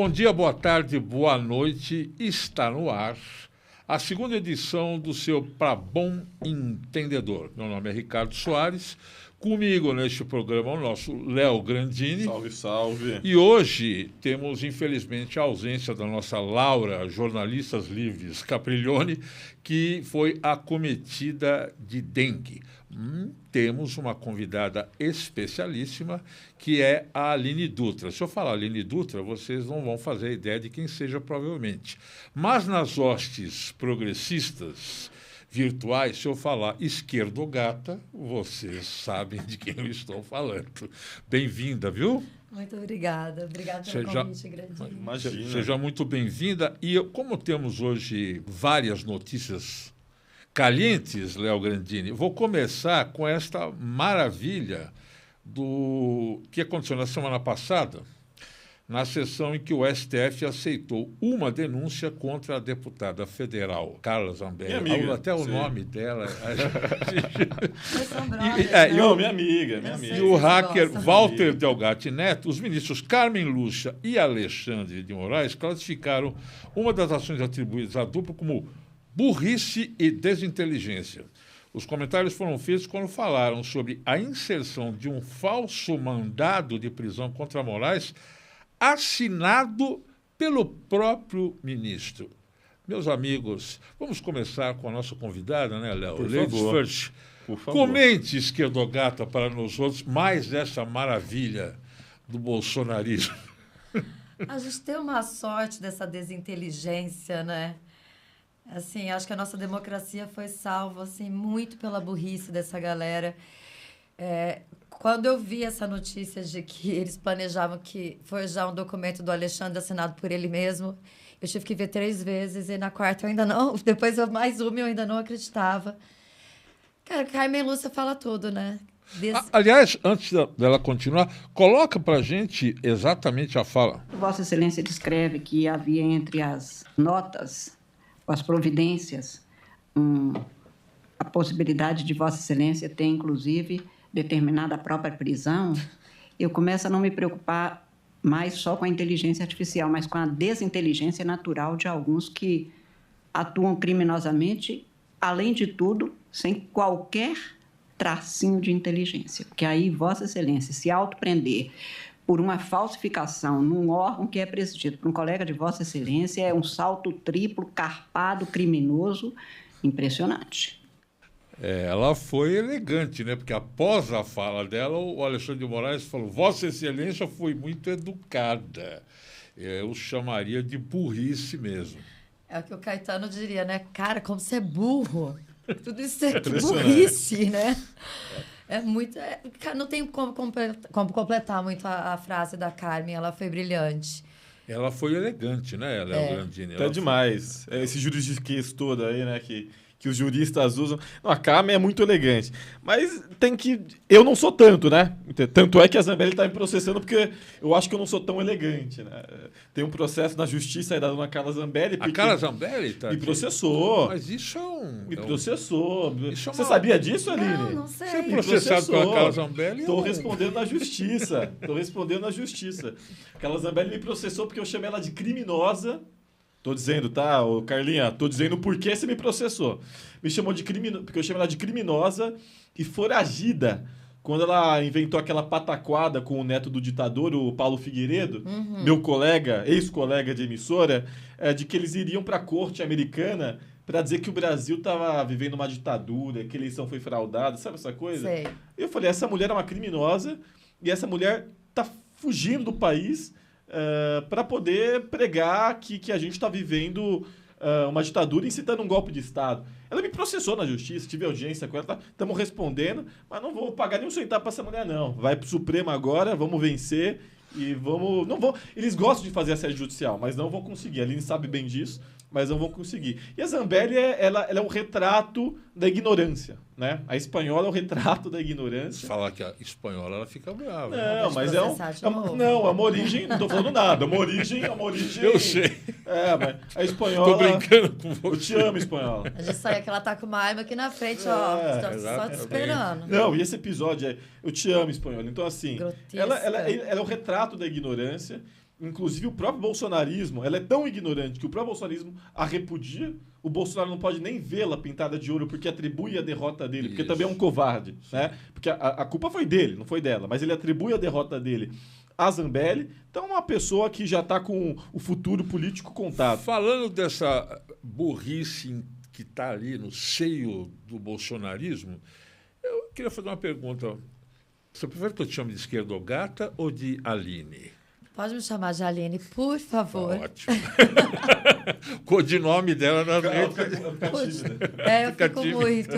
bom dia, boa tarde, boa noite. Está no ar a segunda edição do seu Pra Bom Entendedor. Meu nome é Ricardo Soares. Comigo neste programa o nosso Léo Grandini. Salve, salve. E hoje temos, infelizmente, a ausência da nossa Laura, jornalistas livres, Capriglione, que foi acometida de dengue. Temos uma convidada especialíssima, que é a Aline Dutra. Se eu falar Aline Dutra, vocês não vão fazer ideia de quem seja, provavelmente. Mas nas hostes progressistas virtuais, se eu falar esquerdogata, vocês sabem de quem eu estou falando. Bem-vinda, viu? Muito obrigada. Obrigada pelo convite, Grandinho. Imagina. Seja muito bem-vinda. E como temos hoje várias notícias calientes, Léo Grandini, vou começar com esta maravilha do que aconteceu na semana passada, na sessão em que o STF aceitou uma denúncia contra a deputada federal Carla Zambelli. Até o nome dela. Minha amiga. E o hacker Walter Delgatti Neto, os ministros Carmen Lúcia e Alexandre de Moraes classificaram uma das ações atribuídas à dupla como burrice e desinteligência. Os comentários foram feitos quando falaram sobre a inserção de um falso mandado de prisão contra Moraes assinado pelo próprio ministro. Meus amigos, vamos começar com a nossa convidada, né, Léo? Ladies first. Por favor. Comente, esquerdogata, para nós outros, mais essa maravilha do bolsonarismo. A gente tem uma sorte dessa desinteligência, né? Assim, acho que a nossa democracia foi salva, assim, muito pela burrice dessa galera. Quando eu vi essa notícia de que eles planejavam que foi já um documento do Alexandre assinado por ele mesmo, eu tive que ver 3 vezes e na quarta eu ainda não, depois mais uma eu ainda não acreditava. Cara, Carmen Lúcia fala tudo, né? Aliás, antes dela continuar, coloca pra gente exatamente a fala. Vossa Excelência descreve que havia entre as notas, as providências, a possibilidade de Vossa Excelência ter, inclusive, determinada a própria prisão. Eu começo a não me preocupar mais só com a inteligência artificial, mas com a desinteligência natural de alguns que atuam criminosamente, além de tudo, sem qualquer tracinho de inteligência. Porque aí Vossa Excelência se autoprender por uma falsificação num órgão que é presidido por um colega de Vossa Excelência é um salto triplo, carpado, criminoso, impressionante. Ela foi elegante, né? Porque após a fala dela, o Alexandre de Moraes falou: Vossa Excelência foi muito educada. Eu chamaria de burrice mesmo. É o que o Caetano diria, né? Cara, como você é burro. Tudo isso é burrice, né? É muito... não tem como completar muito a frase da Carmen. Ela foi brilhante. Ela foi elegante, né, Léo Grandini? Tá demais. Esse juridiquês todo aí, né, que os juristas usam. Não, a Carmen é muito elegante. Mas tem que... Eu não sou tanto, né? Tanto é que a Zambelli está me processando porque eu acho que eu não sou tão elegante, né? Tem um processo na justiça aí da dona Carla Zambelli. A Carla Zambelli tá me processou. Mas isso é um... Me processou. Isso Você sabia disso, Aline? Não sei. Você é processado pela Carla Zambelli? Estou respondendo na justiça. A Carla Zambelli me processou porque eu chamei ela de criminosa. Tô dizendo, tá, ô Carlinha? Tô dizendo por que você me processou. Me chamou de criminosa, porque eu chamei ela de criminosa e foragida. Quando ela inventou aquela pataquada com o neto do ditador, o Paulo Figueiredo, meu colega, ex-colega de emissora, de que eles iriam para a corte americana para dizer que o Brasil estava vivendo uma ditadura, que a eleição foi fraudada, sabe essa coisa? Sei. Eu falei, essa mulher é uma criminosa e essa mulher tá fugindo do país para poder pregar que a gente está vivendo uma ditadura incitando um golpe de Estado. Ela me processou na justiça, tive audiência com ela, estamos respondendo, mas não vou pagar nenhum centavo para essa mulher, não. Vai para o Supremo agora, vamos vencer e vamos... Não vão, eles gostam de fazer assédio judicial, mas não vão conseguir. A Aline sabe bem disso, mas não vão conseguir. E a Zambelli, ela é um retrato da ignorância, né? A espanhola é um retrato da ignorância. Se falar que a espanhola, ela fica brava. Não, mas é uma origem... Não tô falando nada. Uma origem... Eu sei. Mas a espanhola... Tô brincando com você. Eu te amo, espanhola. A gente sabe que ela tá com uma arma aqui na frente, só te esperando. Não, e esse episódio é... Eu te amo, espanhola. Então, assim, ela é o retrato da ignorância. Inclusive, o próprio bolsonarismo, ela é tão ignorante que o próprio bolsonarismo a repudia. O Bolsonaro não pode nem vê-la pintada de ouro porque atribui a derrota dele, porque também é um covarde, né? Porque a culpa foi dele, não foi dela, mas ele atribui a derrota dele a Zambelli. Então, é uma pessoa que já está com o futuro político contado. Falando dessa burrice que está ali no seio do bolsonarismo, eu queria fazer uma pergunta. Você prefere que eu te chame de esquerdogata ou de Aline? Pode me chamar de Aline, por favor. Ótimo. O codinome dela na rede. Eu fico muito.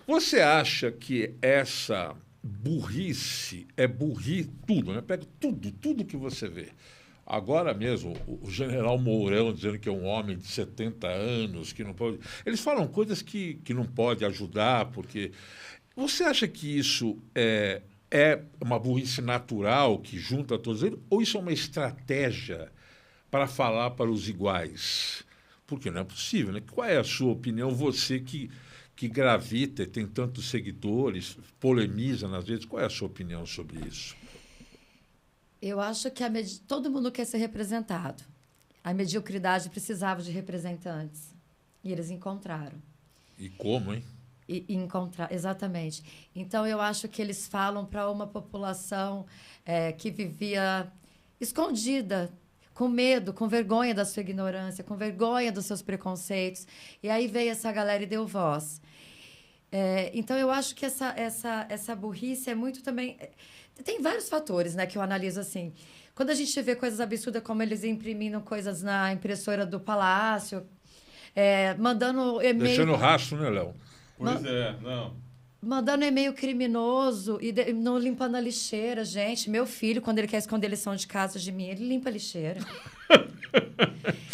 Você acha que essa burrice é tudo, né? Pega tudo que você vê. Agora mesmo, o general Mourão dizendo que é um homem de 70 anos, que não pode... Eles falam coisas que não pode ajudar, porque... Você acha que isso é uma burrice natural que junta todos eles, ou isso é uma estratégia para falar para os iguais? Porque não é possível, né? Qual é a sua opinião? Você que gravita, tem tantos seguidores, polemiza nas vezes, qual é a sua opinião sobre isso? Eu acho que todo mundo quer ser representado. A mediocridade precisava de representantes. E eles encontraram. E como, hein? Exatamente. Então, eu acho que eles falam para uma população que vivia escondida, com medo, com vergonha da sua ignorância, com vergonha dos seus preconceitos. E aí veio essa galera e deu voz. Então, eu acho que essa burrice é muito também... Tem vários fatores, né, que eu analiso assim. Quando a gente vê coisas absurdas, como eles imprimindo coisas na impressora do Palácio, mandando e-mail... Deixando rastro, né, Léo? Pois não. Mandando e-mail criminoso e não limpando a lixeira, gente. Meu filho, quando ele quer esconder lição de casa de mim, ele limpa a lixeira.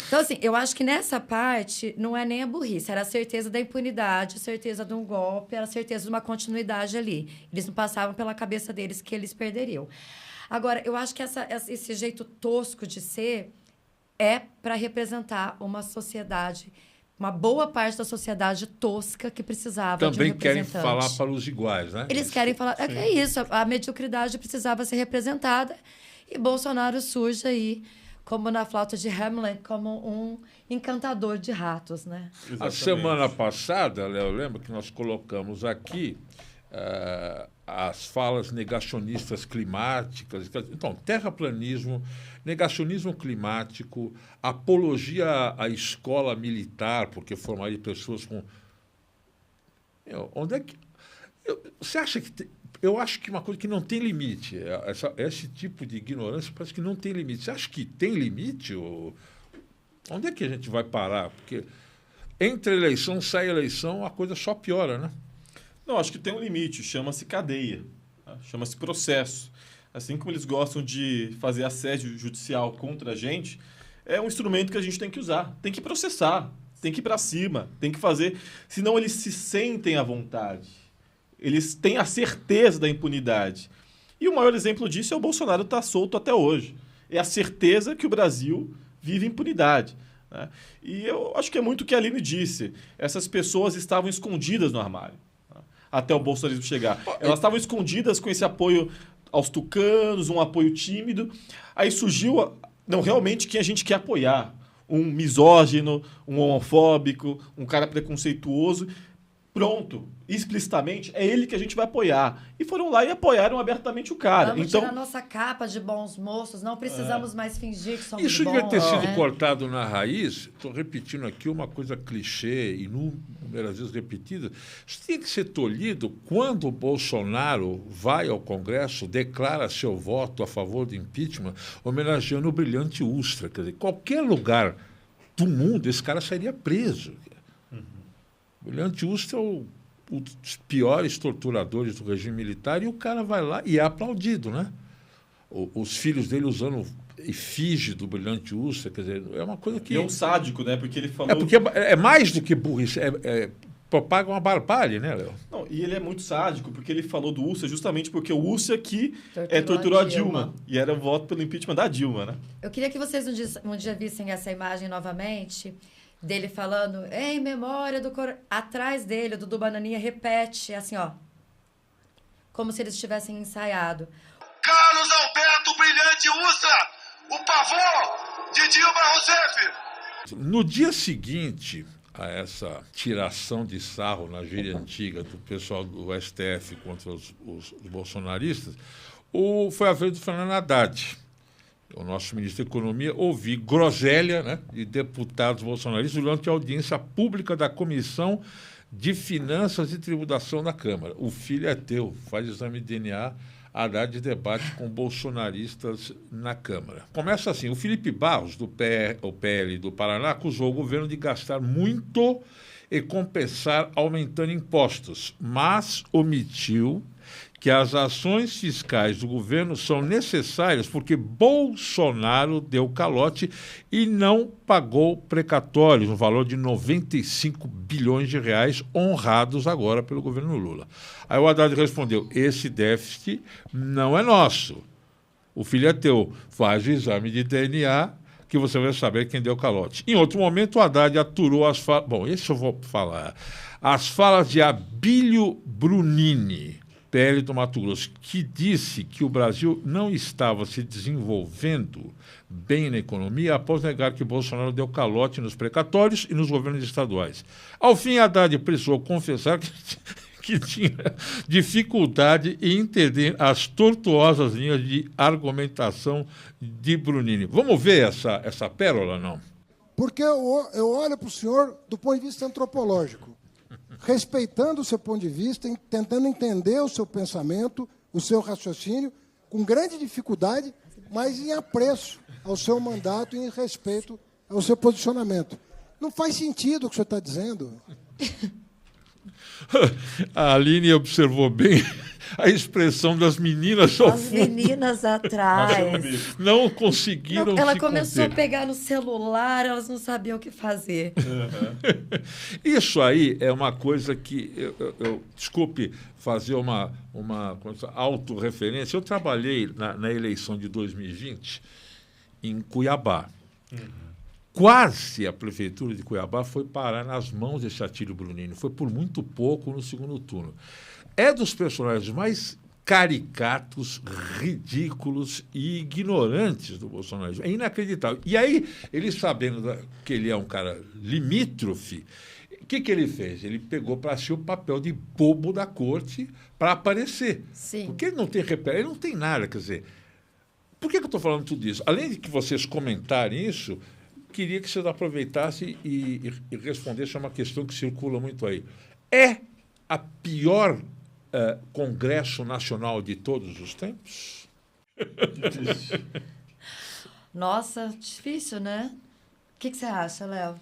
Então, assim, eu acho que nessa parte não é nem a burrice, era a certeza da impunidade, a certeza de um golpe, era a certeza de uma continuidade ali. Eles não passavam pela cabeça deles que eles perderiam. Agora, eu acho que esse jeito tosco de ser é para representar uma sociedade, uma boa parte da sociedade tosca que precisava também de um representante. Querem falar para os iguais, né? Eles querem falar... É isso, a mediocridade precisava ser representada e Bolsonaro surge aí, como na flauta de Hamlet, como um encantador de ratos, né? Exatamente. A semana passada, Léo, lembra que nós colocamos aqui as falas negacionistas climáticas. Então, terraplanismo, negacionismo climático, apologia à escola militar, porque formaria pessoas com... Onde é que... Você acha que... Eu acho que uma coisa que não tem limite. Esse tipo de ignorância parece que não tem limite. Você acha que tem limite? Onde é que a gente vai parar? Porque entre eleição, sai eleição, a coisa só piora, né? Não, acho que tem um limite. Chama-se cadeia. Tá? Chama-se processo. Assim como eles gostam de fazer assédio judicial contra a gente, é um instrumento que a gente tem que usar. Tem que processar. Tem que ir para cima. Tem que fazer. Senão eles se sentem à vontade. Eles têm a certeza da impunidade. E o maior exemplo disso é o Bolsonaro estar solto até hoje. É a certeza que o Brasil vive impunidade. Né? E eu acho que é muito o que a Aline disse. Essas pessoas estavam escondidas no armário, né? Até o bolsonarismo chegar. Elas estavam escondidas com esse apoio aos tucanos, um apoio tímido. Aí surgiu, realmente, quem a gente quer apoiar. Um misógino, um homofóbico, um cara preconceituoso. Pronto, explicitamente, é ele que a gente vai apoiar. E foram lá e apoiaram abertamente o cara. Vamos então tirar nossa capa de bons moços, não precisamos mais fingir que somos isso bons. Isso devia ter sido cortado na raiz. Estou repetindo aqui uma coisa clichê, inúmeras vezes repetida. Isso tinha que ser tolhido quando o Bolsonaro vai ao Congresso, declara seu voto a favor do impeachment, homenageando o brilhante Ustra. Quer dizer, qualquer lugar do mundo, esse cara sairia preso. O Brilhante Ustra é um dos piores torturadores do regime militar e o cara vai lá e é aplaudido, né? Os filhos dele usando efígie do Brilhante Ustra, quer dizer, é uma coisa que... E é um sádico, né? Porque ele falou... Porque é mais do que burrice, propaga uma barbárie, né, Léo? Não, e ele é muito sádico, porque ele falou do Ustra justamente porque o Ustra que torturou a Dilma. E era o voto pelo impeachment da Dilma, né? Eu queria que vocês um dia vissem essa imagem novamente... dele falando, em memória do... Atrás dele, o Dudu Bananinha repete, assim, ó. Como se eles tivessem ensaiado. Carlos Alberto Brilhante Ustra, o pavor de Dilma Rousseff. No dia seguinte a essa tiração de sarro na gíria antiga do pessoal do STF contra os bolsonaristas, foi a vez do Fernando Haddad, o nosso ministro da Economia, ouvir groselha, né, de deputados bolsonaristas durante a audiência pública da Comissão de Finanças e Tributação da Câmara. O filho é teu, faz exame de DNA, Haddad debate com bolsonaristas na Câmara. Começa assim, o Felipe Barros, do PL do Paraná, acusou o governo de gastar muito e compensar aumentando impostos, mas omitiu que as ações fiscais do governo são necessárias porque Bolsonaro deu calote e não pagou precatórios no valor de 95 bilhões de reais honrados agora pelo governo Lula. Aí o Haddad respondeu, esse déficit não é nosso. O filho é teu, faz o exame de DNA que você vai saber quem deu calote. Em outro momento, o Haddad aturou as falas... Bom, esse eu vou falar. As falas de Abílio Brunini, PL do Mato Grosso, que disse que o Brasil não estava se desenvolvendo bem na economia após negar que Bolsonaro deu calote nos precatórios e nos governos estaduais. Ao fim, Haddad precisou confessar que tinha dificuldade em entender as tortuosas linhas de argumentação de Brunini. Vamos ver essa pérola, não? Porque eu olho para o senhor do ponto de vista antropológico, respeitando o seu ponto de vista, tentando entender o seu pensamento, o seu raciocínio, com grande dificuldade, mas em apreço ao seu mandato e em respeito ao seu posicionamento. Não faz sentido o que o senhor está dizendo. A Aline observou bem a expressão das meninas ao As fundo. meninas atrás. Não conseguiram Ela se começou conter. a pegar no celular, elas não sabiam o que fazer. Isso aí é uma coisa que, desculpe fazer uma autorreferência, eu trabalhei na eleição de 2020 em Cuiabá. Quase a prefeitura de Cuiabá foi parar nas mãos de Chatílio Brunini. Foi por muito pouco no segundo turno. É dos personagens mais caricatos, ridículos e ignorantes do bolsonarismo. É inacreditável. E aí, ele sabendo que ele é um cara limítrofe, o que ele fez? Ele pegou para si o papel de bobo da corte para aparecer. Sim. Porque ele não tem ele não tem nada, quer dizer... Por que eu estou falando tudo isso? Além de que vocês comentarem isso, queria que vocês aproveitassem e respondessem a uma questão que circula muito aí. É a pior Congresso Nacional de todos os tempos? Nossa, difícil, né? O que você acha, Léo?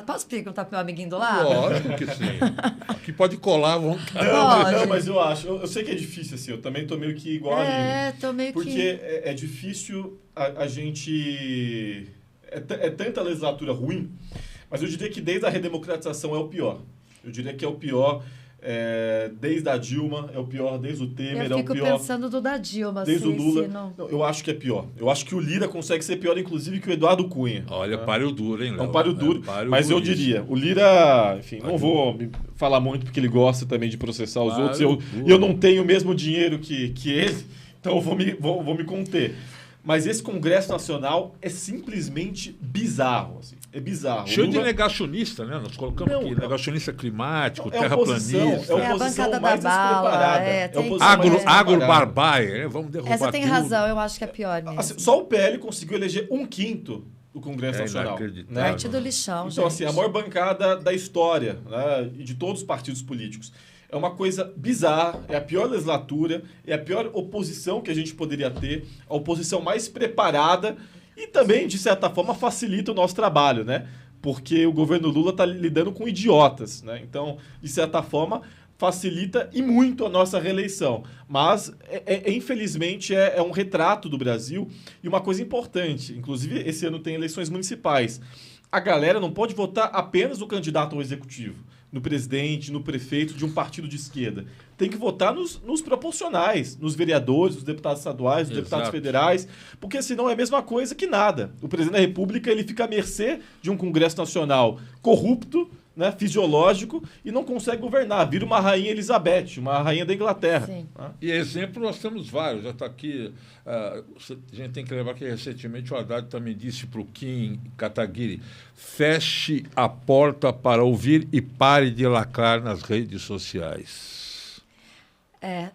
Posso perguntar para o meu amiguinho do lado? Lógico que sim. Aqui pode colar à vontade. Não, mas eu acho. Eu sei que é difícil, assim. Eu também tô meio que igual a Aline. Tô meio porque que... é difícil a gente... É tanta legislatura ruim, mas eu diria que desde a redemocratização é o pior. Eu diria que é o pior desde a Dilma, é o pior desde o Temer, é o pior... Eu fico pensando do da Dilma. Desde o Lula. Não, eu acho que é pior. Eu acho que o Lira consegue ser pior, inclusive, que o Eduardo Cunha. Olha, páreo duro, hein, Léo? É um páreo duro, mas duríssimo. eu diria, o Lira, enfim, não vou falar muito porque ele gosta também de processar os outros, e eu não tenho o mesmo dinheiro que ele, então eu vou me conter. Mas esse Congresso Nacional é simplesmente bizarro. Assim. É bizarro. Cheio de negacionista, né? Nós colocamos aqui negacionista climático, terraplanista. É a bancada mais da bala. Agrobarbárie, vamos derrubar Essa tem tudo. razão, eu acho que é pior mesmo. Assim, só o PL conseguiu eleger 1/5 do Congresso Nacional. Né? Partido lixão, então, assim, a maior bancada da história, né, e de todos os partidos políticos. É uma coisa bizarra, é a pior legislatura, é a pior oposição que a gente poderia ter, a oposição mais preparada e também, de certa forma, facilita o nosso trabalho, né? Porque o governo Lula está lidando com idiotas, né? Então, de certa forma, facilita e muito a nossa reeleição. Mas, infelizmente, é um retrato do Brasil e uma coisa importante. Inclusive, esse ano tem eleições municipais. A galera não pode votar apenas no candidato ao executivo, no presidente, no prefeito de um partido de esquerda. Tem que votar nos proporcionais, nos vereadores, nos deputados estaduais, nos deputados federais, porque senão é a mesma coisa que nada. O presidente da República ele fica à mercê de um Congresso Nacional corrupto, né, fisiológico e não consegue governar. Vira uma rainha Elizabeth, uma rainha da Inglaterra. Sim. Né? E exemplo nós temos vários. Já está aqui. A gente tem que lembrar que recentemente o Haddad também disse para o Kim Kataguiri: feche a porta para ouvir e pare de lacrar nas redes sociais. É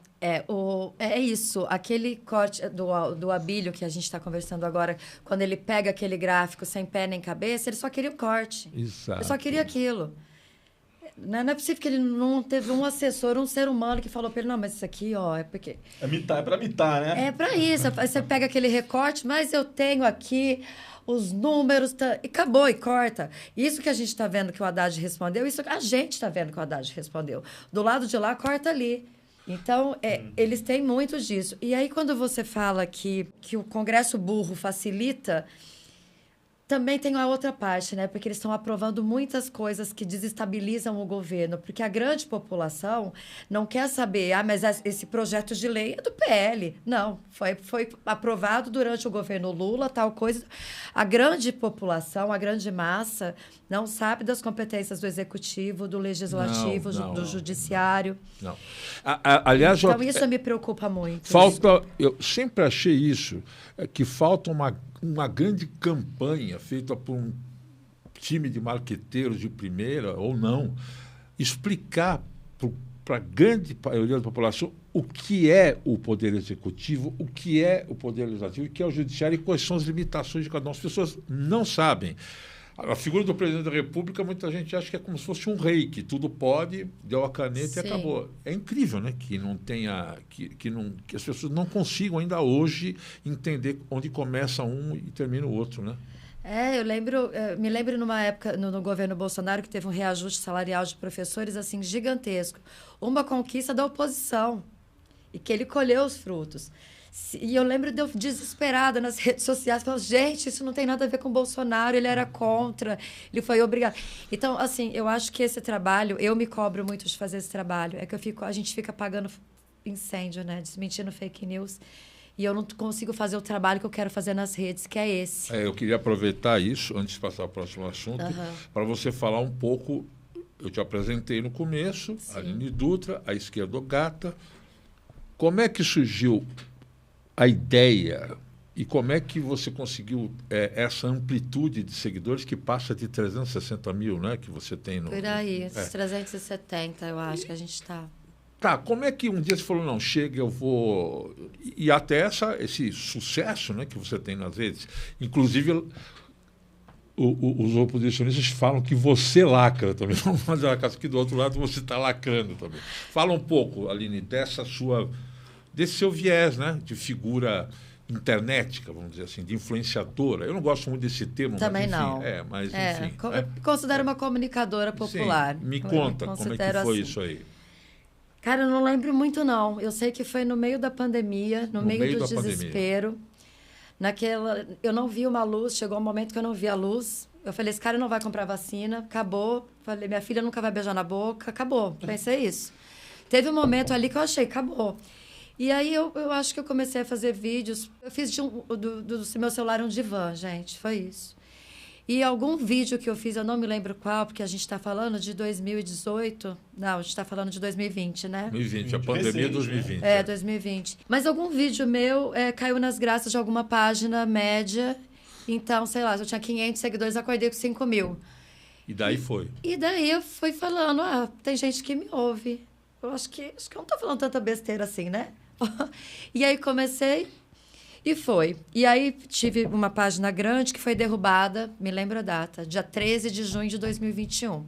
isso. Aquele corte do Abílio que a gente está conversando agora, quando ele pega aquele gráfico sem pé nem cabeça, ele só queria o corte. Exato. Ele só queria aquilo. Não é possível que ele não teve um assessor, um ser humano que falou para ele, não, mas isso aqui, ó, é porque... É para mitar, né? É para isso. Aí você pega aquele recorte, mas eu tenho aqui os números, e acabou, e corta. Isso que a gente está vendo que o Haddad respondeu, isso que a gente está vendo que o Haddad respondeu. Do lado de lá, corta ali. Então, eles têm muito disso. E aí, quando você fala que o Congresso burro facilita, também tem a outra parte, né? Porque eles estão aprovando muitas coisas que desestabilizam o governo, porque a grande população não quer saber, mas esse projeto de lei é do PL. Não, foi aprovado durante o governo Lula, tal coisa. A grande população, a grande massa, não sabe das competências do executivo, do legislativo, do judiciário. Não. Aliás, então, isso me preocupa muito. Eu sempre achei isso, que falta uma grande campanha feita por um time de marqueteiros de primeira, ou não, explicar para a grande maioria da população o que é o Poder Executivo, o que é o Poder Legislativo, o que é o Judiciário e quais são as limitações de cada um. As pessoas não sabem. A figura do presidente da República, muita gente acha que é como se fosse um rei, que tudo pode, deu a caneta Sim. e acabou. É incrível, né? Que não tenha, que as pessoas não consigam ainda hoje entender onde começa um e termina o outro, né? Me lembro numa época no governo Bolsonaro que teve um reajuste salarial de professores assim gigantesco, uma conquista da oposição e que ele colheu os frutos. E eu lembro de eu desesperada nas redes sociais, falando, gente, isso não tem nada a ver com o Bolsonaro, ele era contra, ele foi obrigado. Então, assim, eu acho que esse trabalho, eu me cobro muito de fazer esse trabalho, é que a gente fica apagando incêndio, né, desmentindo fake news, e eu não consigo fazer o trabalho que eu quero fazer nas redes, que é esse. Eu queria aproveitar isso, antes de passar ao próximo assunto, para você falar um pouco, eu te apresentei no começo, Sim. a Aline Dutra, a Esquerdogata. Como é que surgiu a ideia e como é que você conseguiu essa amplitude de seguidores que passa de 360 mil, né, que você tem no... Por aí, 370, eu acho que a gente está. Tá, como é que um dia você falou, não, chega, eu vou... E até esse sucesso, né, que você tem nas redes, inclusive os oposicionistas falam que você lacra também, vamos fazer uma casa aqui do outro lado, você está lacrando também. Fala um pouco, Aline, desse seu viés, né, de figura internética, vamos dizer assim, de influenciadora. Eu não gosto muito desse termo, também mas enfim. não. Enfim. Eu considero uma comunicadora popular. Sim, me conta como é que foi isso aí. Cara, eu não lembro muito, não. Eu sei que foi no meio da pandemia, no meio do desespero. Eu não vi uma luz, chegou um momento que eu não vi a luz. Eu falei, esse cara não vai comprar vacina, acabou. Falei, minha filha nunca vai beijar na boca, acabou. Pensei isso. Teve um momento ali que eu achei, acabou. E aí eu acho que eu comecei a fazer vídeos. Eu fiz do meu celular um divã, gente. Foi isso. E algum vídeo que eu fiz, eu não me lembro qual, porque a gente está falando de 2018. Não, a gente está falando de 2020, né? 2020, a pandemia é 2020. 2020. Mas algum vídeo meu caiu nas graças de alguma página média. Então, sei lá, eu tinha 500 seguidores, acordei com 5 mil. E daí foi? E daí eu fui falando, tem gente que me ouve. Eu acho que eu não estou falando tanta besteira assim, né? E aí comecei e foi. E aí tive uma página grande que foi derrubada, me lembro a data, dia 13 de junho de 2021.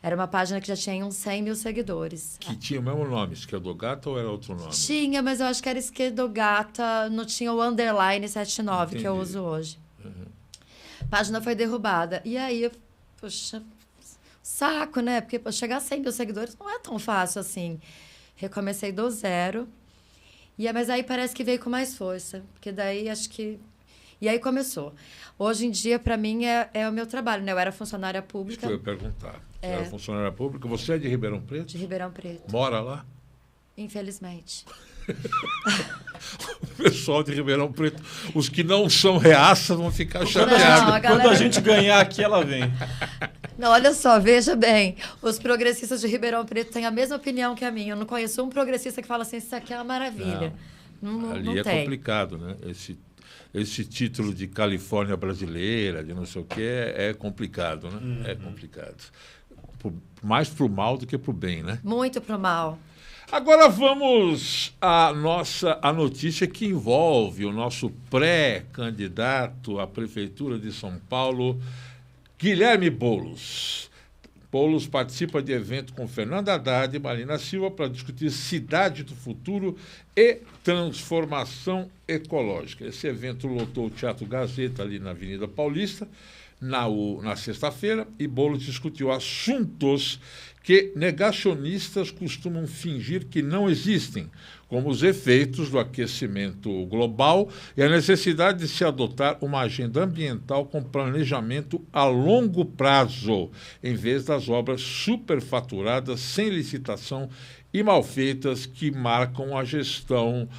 Era uma página que já tinha uns 100 mil seguidores. Que tinha o mesmo nome, Esquerdogata ou era outro nome? Tinha, mas eu acho que era Esquerdogata, não tinha o underline 79 Entendi. Que eu uso hoje. A página foi derrubada. E aí, poxa, saco, né? Porque chegar a 100 mil seguidores não é tão fácil assim. Recomecei do zero. Mas aí parece que veio com mais força. Porque daí acho que... E aí começou. Hoje em dia, para mim, é o meu trabalho, né? Eu era funcionária pública. Isso que eu ia perguntar. Você era funcionária pública. Você é de Ribeirão Preto? De Ribeirão Preto. Mora lá? Infelizmente. O pessoal de Ribeirão Preto, os que não são reaças vão ficar chateados. Quando a gente ganhar aqui, ela vem. Não, olha só, veja bem. Os progressistas de Ribeirão Preto têm a mesma opinião que a minha. Eu não conheço um progressista que fala assim, isso aqui é uma maravilha. Não, Ali não é tem. complicado, né? Esse título de Califórnia brasileira, de não sei o quê, é complicado, né? É complicado. Mais para o mal do que para o bem, né? Muito pro mal. Agora vamos à notícia que envolve o nosso pré-candidato à Prefeitura de São Paulo, Guilherme Boulos. Boulos participa de evento com Fernando Haddad e Marina Silva para discutir cidade do futuro e transformação ecológica. Esse evento lotou o Teatro Gazeta, ali na Avenida Paulista, na sexta-feira, e Boulos discutiu assuntos que negacionistas costumam fingir que não existem, como os efeitos do aquecimento global e a necessidade de se adotar uma agenda ambiental com planejamento a longo prazo, em vez das obras superfaturadas, sem licitação e mal feitas que marcam a gestão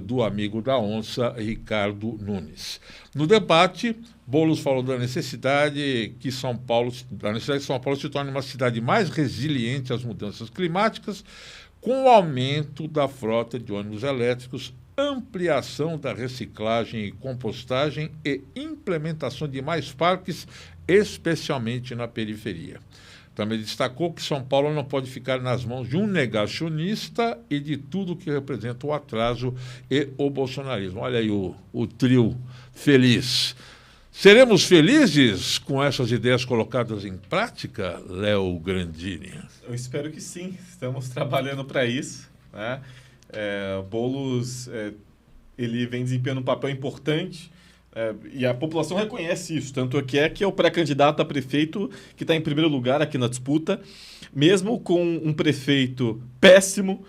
do amigo da onça, Ricardo Nunes. No debate, Boulos falou da necessidade que São Paulo se torne uma cidade mais resiliente às mudanças climáticas, com o aumento da frota de ônibus elétricos, ampliação da reciclagem e compostagem e implementação de mais parques, especialmente na periferia. Também destacou que São Paulo não pode ficar nas mãos de um negacionista e de tudo que representa o atraso e o bolsonarismo. Olha aí o trio feliz. Seremos felizes com essas ideias colocadas em prática, Léo Grandini? Eu espero que sim. Estamos trabalhando para isso, né? Boulos, ele vem desempenhando um papel importante, e a população reconhece isso. Tanto que é o pré-candidato a prefeito que está em primeiro lugar aqui na disputa, mesmo com um prefeito péssimo,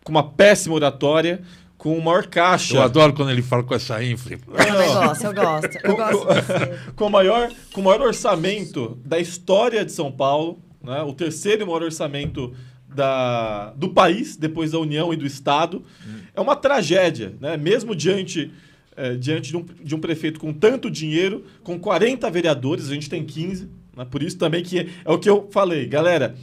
com uma péssima oratória, com o maior caixa. Eu adoro quando ele fala com essa ênfase. Eu gosto. Eu gosto desse. Com o maior orçamento da história de São Paulo, né? O terceiro maior orçamento do país, depois da União e do Estado. É uma tragédia, né? Mesmo diante de um prefeito com tanto dinheiro, com 40 vereadores, a gente tem 15, né? Por isso também que é o que eu falei. Galera,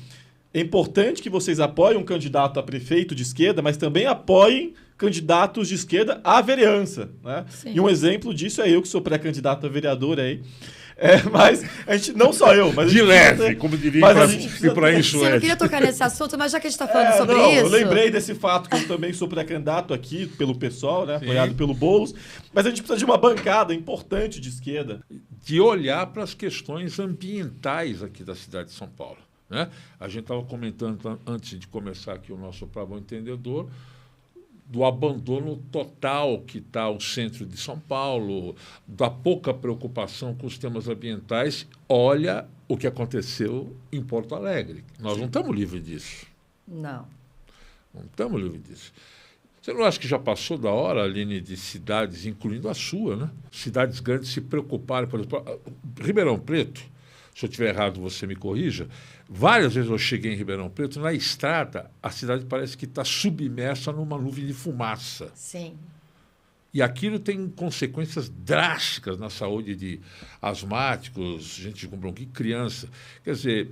é importante que vocês apoiem um candidato a prefeito de esquerda, mas também apoiem candidatos de esquerda à vereança, né? E um exemplo disso é eu, que sou pré-candidato a vereador aí. Mas a gente, não só eu, mas de leve, como diria Ibrahim Sim, eu Suede. queria tocar nesse assunto, mas já que a gente está falando sobre isso... Eu lembrei desse fato que eu também sou pré-candidato aqui pelo PSOL, né? Apoiado pelo Boulos, mas a gente precisa de uma bancada importante de esquerda. De olhar para as questões ambientais aqui da cidade de São Paulo, né? A gente estava comentando, antes de começar aqui o nosso Pra Bom Entendedor, do abandono total que está o centro de São Paulo, da pouca preocupação com os temas ambientais. Olha o que aconteceu em Porto Alegre. Nós não estamos livres disso. Não. Não estamos livres disso. Você não acha que já passou da hora, Aline, de cidades, incluindo a sua, né? Cidades grandes se preocuparem, por exemplo, Ribeirão Preto, se eu estiver errado, você me corrija. Várias vezes eu cheguei em Ribeirão Preto, na estrada, a cidade parece que está submersa numa nuvem de fumaça. Sim. E aquilo tem consequências drásticas na saúde de asmáticos, gente com bronquite, criança. Quer dizer,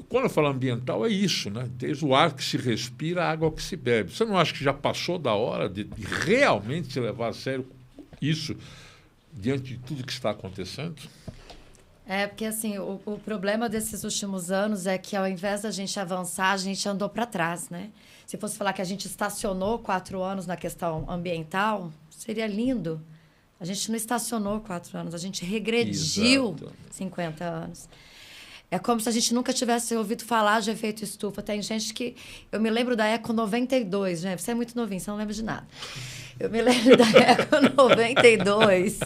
quando eu falo ambiental, é isso, né? Desde o ar que se respira, a água que se bebe. Você não acha que já passou da hora de realmente se levar a sério isso diante de tudo que está acontecendo? Porque assim, o problema desses últimos anos é que ao invés da gente avançar, a gente andou para trás, né? Se fosse falar que a gente estacionou 4 anos na questão ambiental, seria lindo. A gente não estacionou 4 anos, a gente regrediu. Exato. 50 anos. É como se a gente nunca tivesse ouvido falar de efeito estufa. Tem gente que... Eu me lembro da Eco 92, né? Você é muito novinho, você não lembra de nada. Eu me lembro da Eco 92.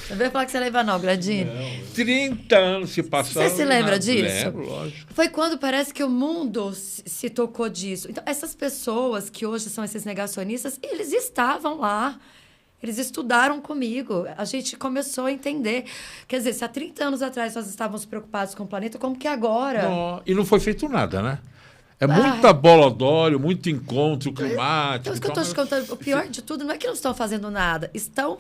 Não veio falar que você lembra não, Grandini? Não, 30 anos se passaram. Você se lembra disso? Lembro, lógico. Foi quando parece que o mundo se tocou disso. Então, essas pessoas que hoje são esses negacionistas, eles estavam lá. Eles estudaram comigo. A gente começou a entender. Quer dizer, se há 30 anos atrás nós estávamos preocupados com o planeta, como que agora? Não, e não foi feito nada, né? É muita bola d'óleo, muito encontro climático. Então, isso que eu estou te contando. O pior de tudo não é que não estão fazendo nada. Estão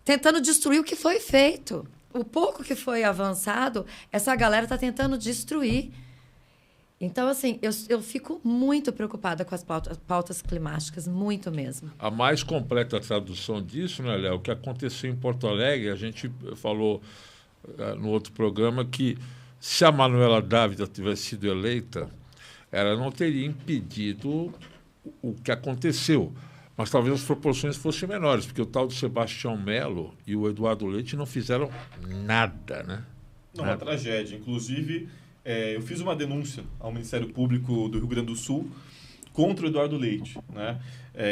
tentando destruir o que foi feito. o pouco que foi avançado, essa galera está tentando destruir. Então, assim, eu fico muito preocupada com as pautas climáticas, muito mesmo. A mais completa tradução disso, né, Léo, o que aconteceu em Porto Alegre, a gente falou no outro programa que se a Manuela Dávila tivesse sido eleita, ela não teria impedido o que aconteceu. Mas talvez as proporções fossem menores, porque o tal do Sebastião Melo e o Eduardo Leite não fizeram nada, né? Não, uma tragédia. Inclusive, eu fiz uma denúncia ao Ministério Público do Rio Grande do Sul contra o Eduardo Leite, né?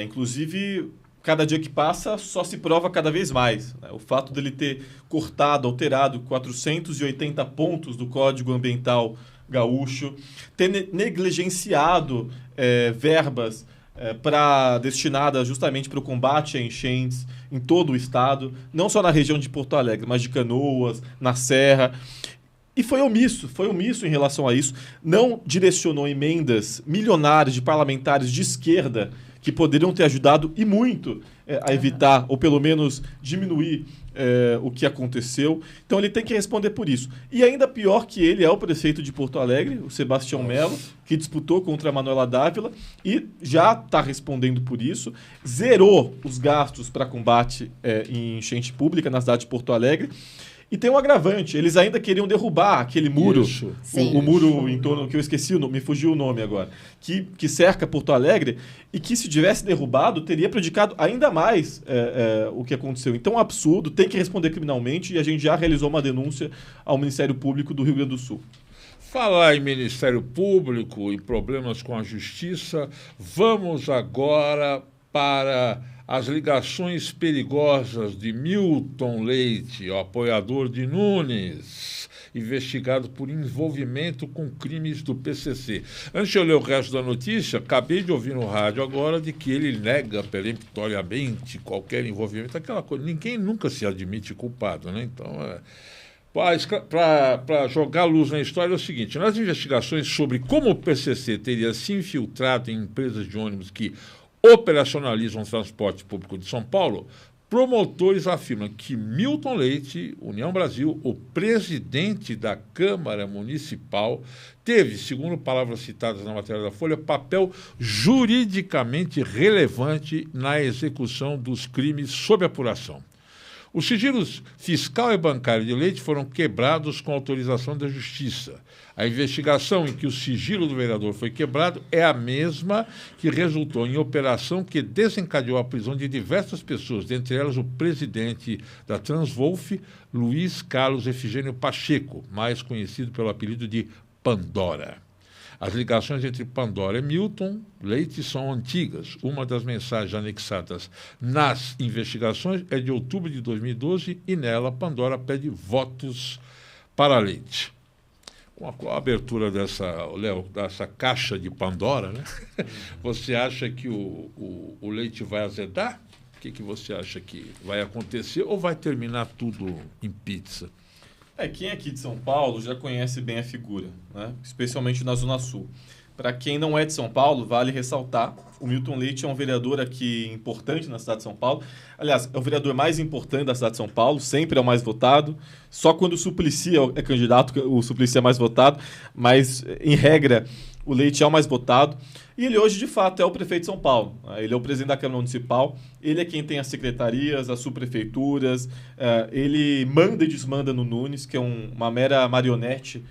Inclusive, cada dia que passa só se prova cada vez mais, né? O fato dele ter cortado, alterado 480 pontos do Código Ambiental Gaúcho, ter negligenciado verbas destinadas justamente para o combate a enchentes em todo o estado, não só na região de Porto Alegre, mas de Canoas, na Serra. E foi omisso em relação a isso, não direcionou emendas milionárias de parlamentares de esquerda que poderiam ter ajudado e muito a evitar, ou pelo menos diminuir o que aconteceu. Então ele tem que responder por isso. E ainda pior que ele é o prefeito de Porto Alegre, o Sebastião Melo, que disputou contra a Manuela Dávila e já está respondendo por isso. Zerou os gastos para combate em enchente pública na cidade de Porto Alegre. E tem um agravante, eles ainda queriam derrubar aquele muro, o muro em torno, que eu esqueci, me fugiu o nome agora, que cerca Porto Alegre, e que se tivesse derrubado, teria prejudicado ainda mais o que aconteceu. Então é um absurdo, tem que responder criminalmente, e a gente já realizou uma denúncia ao Ministério Público do Rio Grande do Sul. Falar em Ministério Público e problemas com a Justiça, vamos agora para as ligações perigosas de Milton Leite, o apoiador de Nunes, investigado por envolvimento com crimes do PCC. Antes de eu ler o resto da notícia, acabei de ouvir no rádio agora de que ele nega peremptoriamente qualquer envolvimento, aquela coisa, ninguém nunca se admite culpado, né? Então, para jogar luz na história é o seguinte, nas investigações sobre como o PCC teria se infiltrado em empresas de ônibus que operacionalizam o transporte público de São Paulo, promotores afirmam que Milton Leite, União Brasil, o presidente da Câmara Municipal, teve, segundo palavras citadas na matéria da Folha, papel juridicamente relevante na execução dos crimes sob apuração. Os sigilos fiscal e bancário de Leite foram quebrados com autorização da Justiça. A investigação em que o sigilo do vereador foi quebrado é a mesma que resultou em operação que desencadeou a prisão de diversas pessoas, dentre elas o presidente da Transwolf, Luiz Carlos Efigênio Pacheco, mais conhecido pelo apelido de Pandora. As ligações entre Pandora e Milton Leite são antigas. Uma das mensagens anexadas nas investigações é de outubro de 2012 e nela Pandora pede votos para Leite. Com a abertura dessa caixa de Pandora, né? Você acha que o Leite vai azedar? O que você acha que vai acontecer ou vai terminar tudo em pizza? Quem é aqui de São Paulo já conhece bem a figura, né? Especialmente na Zona Sul. Para quem não é de São Paulo, vale ressaltar, o Milton Leite é um vereador aqui importante na cidade de São Paulo. Aliás, é o vereador mais importante da cidade de São Paulo, sempre é o mais votado. Só quando o Suplicy é candidato, o Suplicy é mais votado, mas, em regra, o Leite é o mais votado. E ele hoje, de fato, é o prefeito de São Paulo. Ele é o presidente da Câmara Municipal, ele é quem tem as secretarias, as subprefeituras, ele manda e desmanda no Nunes, que é uma mera marionete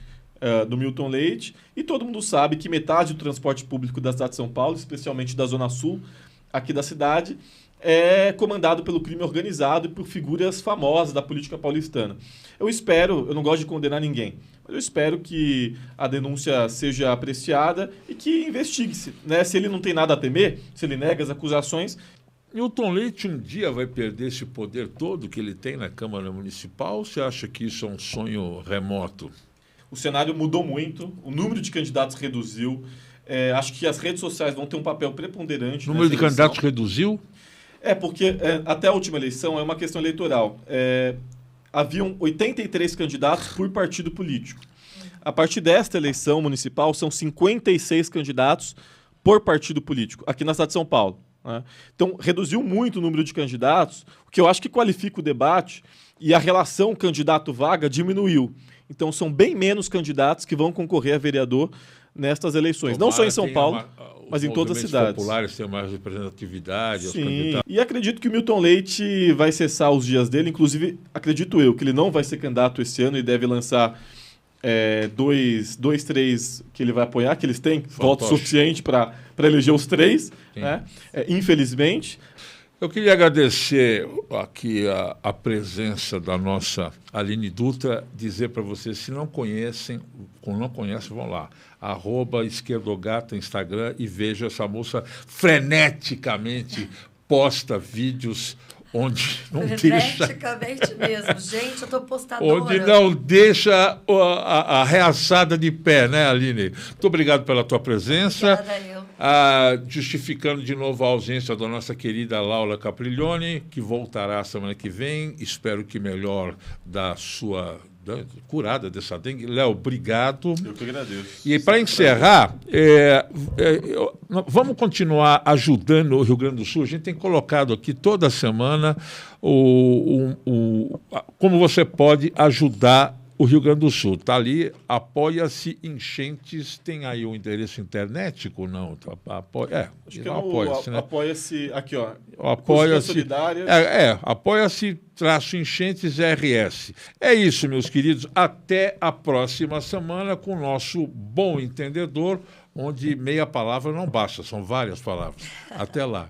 do Milton Leite, e todo mundo sabe que metade do transporte público da cidade de São Paulo, especialmente da Zona Sul, aqui da cidade, é comandado pelo crime organizado e por figuras famosas da política paulistana. Eu não gosto de condenar ninguém, mas eu espero que a denúncia seja apreciada e que investigue-se, né? Se ele não tem nada a temer, se ele nega as acusações. Milton Leite um dia vai perder esse poder todo que ele tem na Câmara Municipal, ou você acha que isso é um sonho remoto? O cenário mudou muito, o número de candidatos reduziu, acho que as redes sociais vão ter um papel preponderante. O número de candidatos reduziu? Porque até a última eleição é uma questão eleitoral. Haviam 83 candidatos por partido político. A partir desta eleição municipal, são 56 candidatos por partido político, aqui na cidade de São Paulo. né? Então, reduziu muito o número de candidatos, o que eu acho que qualifica o debate, e a relação candidato-vaga diminuiu. Então, são bem menos candidatos que vão concorrer a vereador nestas eleições. Não só em São Paulo, mas em todas as cidades. Os populares têm mais representatividade. Sim, e acredito que o Milton Leite vai cessar os dias dele. Inclusive, acredito eu que ele não vai ser candidato esse ano e deve lançar três que ele vai apoiar, que eles têm voto suficiente para eleger os 3, né? Infelizmente. Eu queria agradecer aqui a presença da nossa Aline Dutra, dizer para vocês, se não conhecem, vão lá, @esquerdogata Instagram e veja essa moça freneticamente posta vídeos onde não deixa... Freneticamente mesmo. Gente, eu tô postadora. Onde não deixa a reaçada de pé, né, Aline? Muito obrigado pela tua presença. Obrigada, eu. Justificando de novo a ausência da nossa querida Laura Capriglione, que voltará semana que vem, espero que melhor curada dessa dengue. Léo, obrigado. Eu que agradeço. E para encerrar, vamos continuar ajudando o Rio Grande do Sul. A gente tem colocado aqui toda semana como você pode ajudar o Rio Grande do Sul. Está ali, Apoia-se Enchentes. Tem aí o endereço internetico? Não. Acho que Apoia-se, né? Apoia-se, aqui, ó. Apoia-se. Solidária. Apoia-se /Enchentes RS. É isso, meus queridos. Até a próxima semana com o nosso Bom Entendedor, onde meia palavra não basta, são várias palavras. Até lá.